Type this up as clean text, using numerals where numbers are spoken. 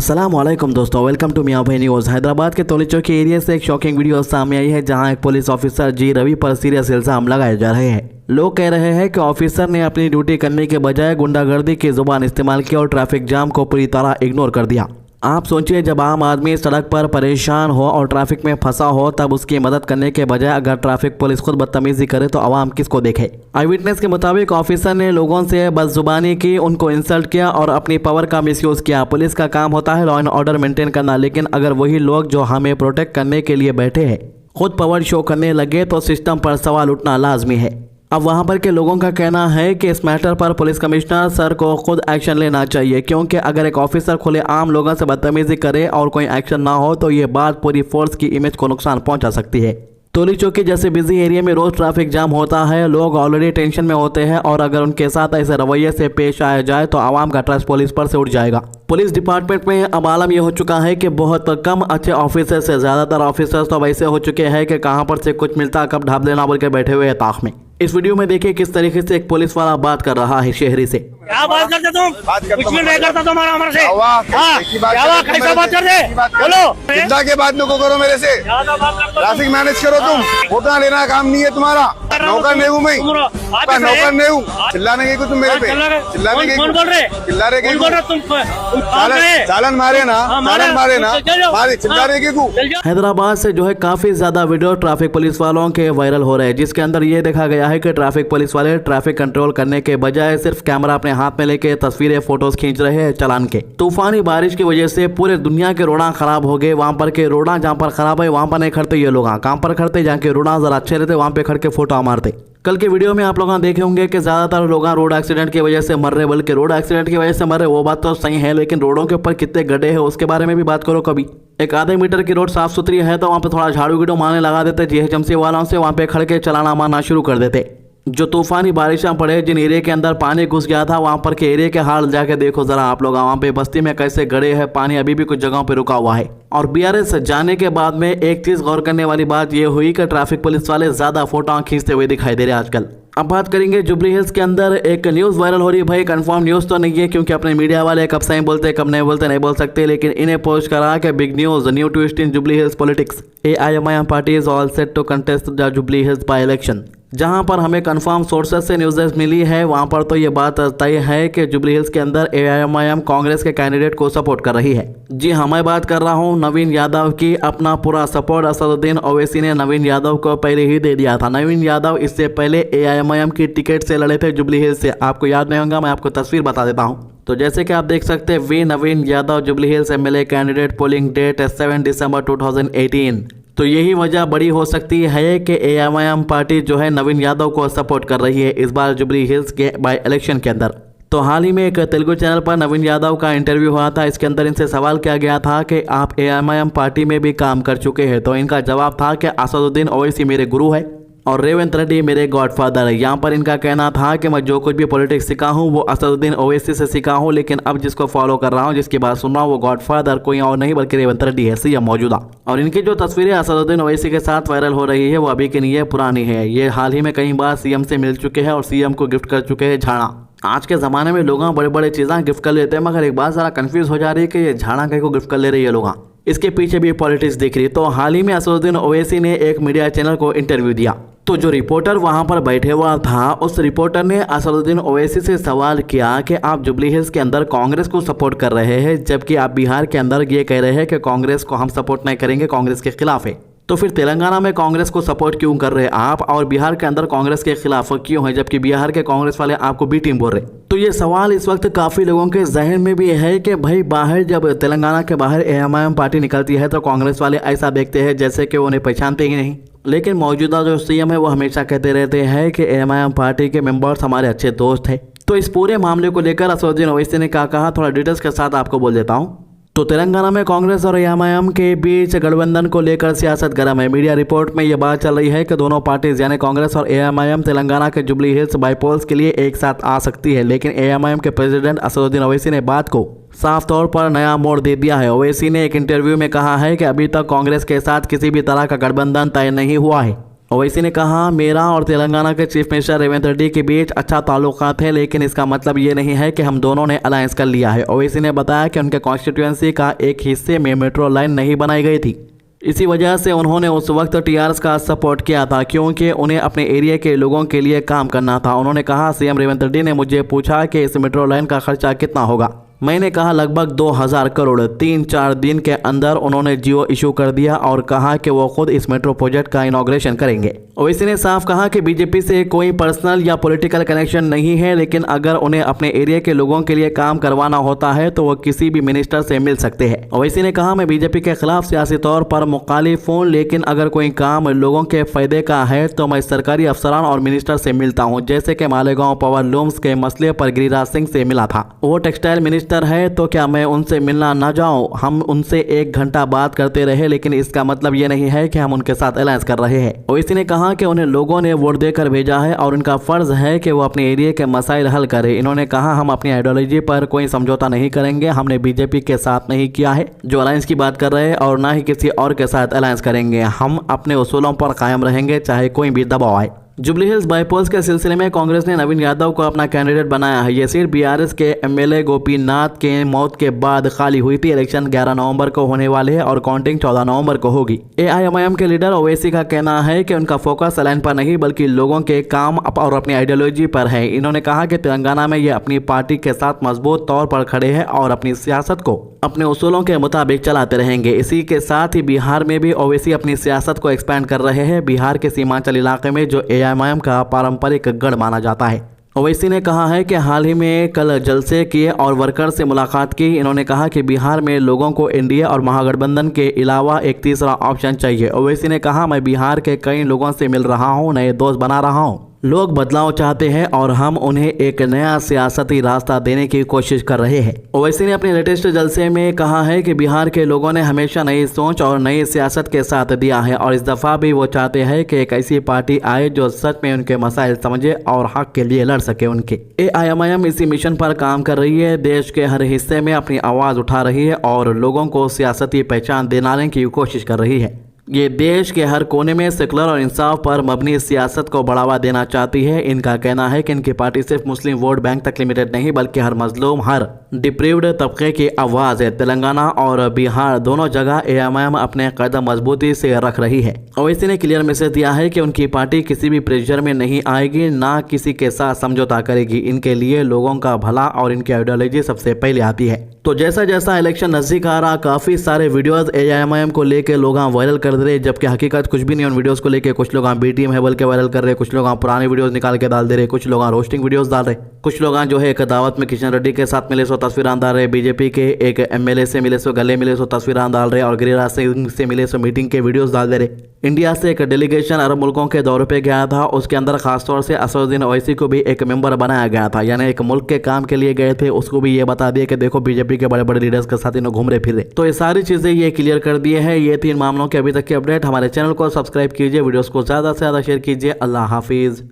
अस्सलाम वालेकुम दोस्तों, वेलकम टू मियां भाई न्यूज़। हैदराबाद के तोली चौकी एरिया से एक शॉकिंग वीडियो सामने आई है जहां एक पुलिस ऑफिसर जी रवि पर सीरियस इल्जाम लगाए जा रहे हैं। लोग कह रहे हैं कि ऑफिसर ने अपनी ड्यूटी करने के बजाय गुंडागर्दी की जुबान इस्तेमाल की और ट्रैफिक जाम को पूरी तरह इग्नोर कर दिया। आप सोचिए, जब आम आदमी सड़क पर परेशान हो और ट्रैफिक में फंसा हो तब उसकी मदद करने के बजाय अगर ट्रैफिक पुलिस खुद बदतमीजी करे तो आवाम किसको देखे। आई विटनेस के मुताबिक ऑफिसर ने लोगों से बदजुबानी की, उनको इंसल्ट किया और अपनी पावर का मिसयूज किया। पुलिस का काम होता है लॉ एंड ऑर्डर मेंटेन करना, लेकिन अगर वही लोग जो हमें प्रोटेक्ट करने के लिए बैठे हैं खुद पावर शो करने लगे तो सिस्टम पर सवाल उठना लाजमी है। अब वहां पर के लोगों का कहना है कि इस मैटर पर पुलिस कमिश्नर सर को खुद एक्शन लेना चाहिए, क्योंकि अगर एक ऑफिसर खुले आम लोगों से बदतमीजी करे और कोई एक्शन ना हो तो ये बात पूरी फोर्स की इमेज को नुकसान पहुंचा सकती है। तोली चौकी जैसे बिजी एरिया में रोज ट्रैफिक जाम होता है, लोग ऑलरेडी टेंशन में होते हैं और अगर उनके साथ ऐसे रवैये से पेश आया जाए तो आवाम का ट्रस्ट पुलिस पर से उठ जाएगा। पुलिस डिपार्टमेंट में अब आलम यह हो चुका है कि बहुत कम अच्छे ऑफिसर से ज्यादातर ऑफिसर्स तो वैसे हो चुके हैं कि कहां पर से कुछ मिलता कब ढाब लेना बोल के बैठे हुए हैं ताक में। इस वीडियो में देखिए किस तरीके से एक पुलिस वाला बात कर रहा है शहरी से। क्या बात करते तुम? कुछ भी नहीं करता तुम्हारा हमारे से। कैसा बात करते? बोलो। चिंता के बात नको करो मेरे से। ट्रैफिक मैनेज करो तुम। वोटा लेना काम नहीं है तुम्हारा। नौकर नहीं हूँ मैं। नौकर नहीं हूँ। चिल्लाने की तुम मेरे पे। चिल्लाने की कौन बोल रहे? चिल्ला रहे तुम चालन मारे ना। चालन मारे ना। चिल्ला रहे की हैदराबाद से जो है काफी ज्यादा वीडियो ट्रैफिक पुलिस वालों के वायरल हो रहे हैं, जिसके अंदर ये देखा गया है कि ट्रैफिक पुलिस वाले ट्रैफिक कंट्रोल करने के बजाय सिर्फ कैमरा अपने हाथ में लेके तस्वीरें फोटोज खींच रहे हैं चालान के। तूफानी बारिश की वजह से पूरे दुनिया के रोड़ा खराब हो गए। वहां पर के रोड़ा जहां पर खराब है वहां पर नहीं खड़ते ये लोग, कहां पर खड़ते जहाँ के रोड़ा जरा अच्छे रहते वहां पे खड़ के फोटो मारते। कल के वीडियो में आप लोग देखे होंगे कि ज्यादातर लोग रोड एक्सीडेंट की वजह से मर रहे, बल्कि रोड एक्सीडेंट की वजह से मर रहे वो बात तो सही है, लेकिन रोडों के ऊपर कितने गड्ढे हैं उसके बारे में भी बात करो कभी। एक आधे मीटर की रोड साफ सुथरी है तो वहाँ पे थोड़ा झाड़ू गिड़ू मारने लगा देते जीएचएमसी वालों से, वहाँ पे खड़ के चलाना मारना शुरू कर देते। जो तूफानी बारिशें पड़े, जिन एरिया के अंदर पानी घुस गया था वहां पर के एरिया के हाल जाके देखो जरा आप लोग। वहां पे बस्ती में कैसे गड़े हैं, पानी अभी भी कुछ जगहों पे रुका हुआ है। और बीआरएस जाने के बाद में एक चीज गौर करने वाली बात यह हुई कि ट्रैफिक पुलिस वाले ज्यादा फोटो खींचते हुए दिखाई दे रहे हैं आजकल। अब बात करेंगे जुबली हिल्स के अंदर एक न्यूज वायरल हो रही है। भाई कंफर्म न्यूज तो नहीं है, क्योंकि अपने मीडिया वाले कब सही बोलते कब नहीं बोलते नहीं बोल सकते, लेकिन इन्हें पोस्ट करा कि big news, new twist in Jubilee Hills politics, AIMIM party is all set to contest the Jubilee Hills by election. जहां पर हमें कंफर्म सोर्सेस से न्यूज़ मिली है वहां पर तो ये बात तय है कि जुबली हिल्स के अंदर AIMIM कांग्रेस के कैंडिडेट को सपोर्ट कर रही है। जी हाँ, मैं बात कर रहा हूं नवीन यादव की। अपना पूरा सपोर्ट असदुद्दीन ओवैसी ने नवीन यादव को पहले ही दे दिया था। नवीन यादव इससे पहले AIMIM की टिकट से लड़े थे जुबली हिल्स से, आपको याद नहीं होगा, मैं आपको तस्वीर बता देता हूँ। तो जैसे कि आप देख सकते हैं, V Naveen Yadav Jubilee Hills MLA candidate, polling date 7 December 2018। तो यही वजह बड़ी हो सकती है कि AIMIM पार्टी जो है नवीन यादव को सपोर्ट कर रही है इस बार जुबली हिल्स के बाय इलेक्शन के अंदर। तो हाल ही में एक तेलुगु चैनल पर नवीन यादव का इंटरव्यू हुआ था। इसके अंदर इनसे सवाल किया गया था कि आप AIMIM पार्टी में भी काम कर चुके हैं, तो इनका जवाब था कि असदुद्दीन ओवैसी मेरे गुरु है और रेवंत रेड्डी मेरे गॉडफादर है। यहाँ पर इनका कहना था कि मैं जो कुछ भी पॉलिटिक्स सीखा हूँ वो असदुद्दीन ओवैसी से सीखा हूँ, लेकिन अब जिसको फॉलो कर रहा हूँ, जिसकी बात सुन रहा हूँ, वो गॉडफादर कोई और नहीं बल्कि रेवंत रेड्डी है, CM मौजूदा। और इनकी जो तस्वीरें असदुद्दीन ओवैसी के साथ वायरल हो रही है वो अभी की नहीं है, पुरानी है। ये हाल ही में कई बार CM से मिल चुके हैं और CM को गिफ्ट कर चुके हैं झाड़ा। आज के ज़माने में लोग बड़े बड़े चीज़ें गिफ्ट कर लेते हैं, मगर एक बात ज़रा कंफ्यूज हो जा रही है कि ये झाड़ा कहीं को गिफ्ट कर ले रही है लोग, इसके पीछे भी पॉलिटिक्स दिख रही है। तो हाल ही में असदुद्दीन ओवैसी ने एक मीडिया चैनल को इंटरव्यू दिया, तो जो रिपोर्टर वहां पर बैठे हुआ था उस रिपोर्टर ने असदुद्दीन ओवैसी से सवाल किया कि आप जुबली हिल्स के अंदर कांग्रेस को सपोर्ट कर रहे हैं, जबकि आप बिहार के अंदर ये कह रहे हैं कि कांग्रेस को हम सपोर्ट नहीं करेंगे, कांग्रेस के खिलाफ है। तो फिर तेलंगाना में कांग्रेस को सपोर्ट क्यों कर रहे हैं आप और बिहार के अंदर कांग्रेस के खिलाफ क्यों है, जबकि बिहार के कांग्रेस वाले आपको बी टीम बोल रहे। तो ये सवाल इस वक्त काफी लोगों के जहन में भी है कि भाई बाहर जब तेलंगाना के बाहर AIMIM पार्टी निकलती है तो कांग्रेस वाले ऐसा देखते हैं जैसे कि उन्हें पहचानते ही नहीं। लेकिन मौजूदा जो CM है वो हमेशा कहते रहते हैं कि AIMIM पार्टी के मेंबर्स हमारे अच्छे दोस्त हैं। तो इस पूरे मामले को लेकर असदुद्दीन ओवैसी ने क्या कहा, थोड़ा डिटेल्स के साथ आपको बोल देता हूँ। तो तेलंगाना में कांग्रेस और AIMIM के बीच गठबंधन को लेकर सियासत गर्म है। मीडिया रिपोर्ट में यह बात चल रही है कि दोनों पार्टीज यानी कांग्रेस और AIMIM तेलंगाना के जुबली हिल्स बाईपोल्स के लिए एक साथ आ सकती है, लेकिन AIMIM के प्रेसिडेंट असदुद्दीन ओवैसी ने बात को साफ तौर पर नया मोड़ दे दिया है। ओवैसी ने एक इंटरव्यू में कहा है कि अभी तक कांग्रेस के साथ किसी भी तरह का गठबंधन तय नहीं हुआ है ओवैसी ने कहा, मेरा और तेलंगाना के चीफ मिनिस्टर रेवंत रेड्डी के बीच अच्छा ताल्लुकात है, लेकिन इसका मतलब ये नहीं है कि हम दोनों ने अलायंस कर लिया है। ओवैसी ने बताया कि उनके कॉन्स्टिट्यूएंसी का एक हिस्से में मेट्रो लाइन नहीं बनाई गई थी। इसी वजह से उन्होंने उस वक्त टीआरएस का सपोर्ट किया था, क्योंकि उन्हें अपने एरिया के लोगों के लिए काम करना था। उन्होंने कहा, सीएम रेवंत रेड्डी ने मुझे पूछा कि इस मेट्रो लाइन का खर्चा कितना होगा। मैंने कहा लगभग 2000 करोड़। 3-4 दिन के अंदर उन्होंने जियो इशू कर दिया और कहा कि वो खुद इस मेट्रो प्रोजेक्ट का इनॉग्रेशन करेंगे। ओवैसी ने साफ कहा कि बीजेपी से कोई पर्सनल या पॉलिटिकल कनेक्शन नहीं है, लेकिन अगर उन्हें अपने एरिया के लोगों के लिए काम करवाना होता है तो वो किसी भी मिनिस्टर से मिल सकते हैं। ओवैसी ने कहा, मैं बीजेपी के खिलाफ सियासी तौर पर मुखालिफ हूँ, लेकिन अगर कोई काम लोगों के फायदे का है तो मैं सरकारी अफसरान और मिनिस्टर से मिलता हूँ। जैसे कि मालेगांव पावर लूम्स के मसले पर गिरिराज सिंह से मिला था। वो टेक्सटाइल मिनिस्टर है तो क्या मैं उनसे मिलना ना जाऊं? हम उनसे 1 घंटा बात करते रहे, लेकिन इसका मतलब ये नहीं है कि हम उनके साथ अलायंस कर रहे हैं। ओवैसी ने कहा कि उन्हें लोगों ने वोट देकर भेजा है और उनका फर्ज है कि वो अपने एरिया के मसाइल हल करें। इन्होंने कहा, हम अपनी आइडियोलॉजी पर कोई समझौता नहीं करेंगे। हमने बीजेपी के साथ नहीं किया है जो अलायंस की बात कर रहे हैं, और ना ही किसी और के साथ अलायंस करेंगे। हम अपने उसूलों पर कायम रहेंगे, चाहे कोई भी दबाव आए। जुबली हिल्स बाईपोल्स के सिलसिले में कांग्रेस ने नवीन यादव को अपना कैंडिडेट बनाया है। ये सीट बीआरएस के एमएलए गोपीनाथ के मौत के बाद खाली हुई थी। इलेक्शन 11 नवंबर को होने वाले हैं और काउंटिंग 14 नवंबर को होगी। एआईएमआईएम के लीडर ओवैसी का कहना है कि उनका फोकस अलायंस पर नहीं बल्कि लोगों के काम और अपनी आइडियोलॉजी पर है। इन्होंने कहा कि तेलंगाना में ये अपनी पार्टी के साथ मजबूत तौर पर खड़े हैं और अपनी सियासत को अपने उसूलों के मुताबिक चलाते रहेंगे। इसी के साथ ही बिहार में भी ओवैसी अपनी सियासत को एक्सपैंड कर रहे हैं। बिहार के सीमांचल इलाके में जो एआईएमआईएम का पारंपरिक गढ़ माना जाता है। ओवैसी ने कहा है कि हाल ही में कल जलसे किए और वर्कर से मुलाकात की। इन्होंने कहा कि बिहार में लोगों को एनडीए और महागठबंधन के अलावा एक तीसरा ऑप्शन चाहिए। ओवैसी ने कहा, मैं बिहार के कई लोगों से मिल रहा हूं, नए दोस्त बना रहा हूं। लोग बदलाव चाहते हैं और हम उन्हें एक नया सियासती रास्ता देने की कोशिश कर रहे हैं। ओवैसी ने अपने लेटेस्ट जलसे में कहा है कि बिहार के लोगों ने हमेशा नई सोच और नई सियासत के साथ दिया है और इस दफा भी वो चाहते हैं कि एक ऐसी पार्टी आए जो सच में उनके मसाइल समझे और हक के लिए लड़ सके। उनके एआईएमआईएम इसी मिशन पर काम कर रही है। देश के हर हिस्से में अपनी आवाज उठा रही है और लोगों को सियासती पहचान दिलाने की कोशिश कर रही है। ये देश के हर कोने में सेकुलर और इंसाफ पर मबनी सियासत को बढ़ावा देना चाहती है। इनका कहना है कि इनकी पार्टी सिर्फ मुस्लिम वोट बैंक तक लिमिटेड नहीं बल्कि हर मजलूम, हर डिप्रीव्ड तबके की आवाज़ है। तेलंगाना और बिहार दोनों जगह एआईएमआईएम अपने कदम मजबूती से रख रही है। ओवैसी ने क्लियर मैसेज दिया है कि उनकी पार्टी किसी भी प्रेशर में नहीं आएगी, ना किसी के साथ समझौता करेगी। इनके लिए लोगों का भला और इनकी आइडियोलॉजी सबसे पहले आती है। तो जैसा जैसा इलेक्शन नजदीक आ रहा, काफ़ी सारे वीडियोज़ एआईएमआईएम को लेकर लोग वायरल कर दे रहे, जबकि हकीकत कुछ भी नहीं उन वीडियोस को लेके। कुछ लोग बीटीएम है बोल के वायरल कर रहे, कुछ लोग पुराने वीडियोस निकाल के डाल दे रहे, कुछ लोग रोस्टिंग वीडियोस डाल रहे, कुछ लोग जो है एक दावत में किशन रेड्डी के साथ मिले सो तस्वीरें डाल रहे, बीजेपी के एक एमएलए से मिले सो गले मिले सो तस्वीरें डाल रहे और गिरिराज सिंह से मिले सो मीटिंग के वीडियोस डाल दे रहे। इंडिया से एक डेलीगेशन अरब मुल्कों के दौरे पे गया था, उसके अंदर खासतौर से असदुद्दीन ओवैसी को भी एक मेंबर बनाया गया था, यानी एक मुल्क के काम के लिए गए थे। उसको भी ये बता दिया कि देखो बीजेपी के बड़े बड़े लीडर्स के साथ इन्हों घूम रहे फिर रहे। तो ये सारी चीजें ये क्लियर कर दिए हैं। ये 3 मामलों के अभी तक की अपडेट। हमारे चैनल को सब्सक्राइब कीजिए, वीडियोस को ज्यादा से ज्यादा शेयर कीजिए। अल्लाह हाफिज।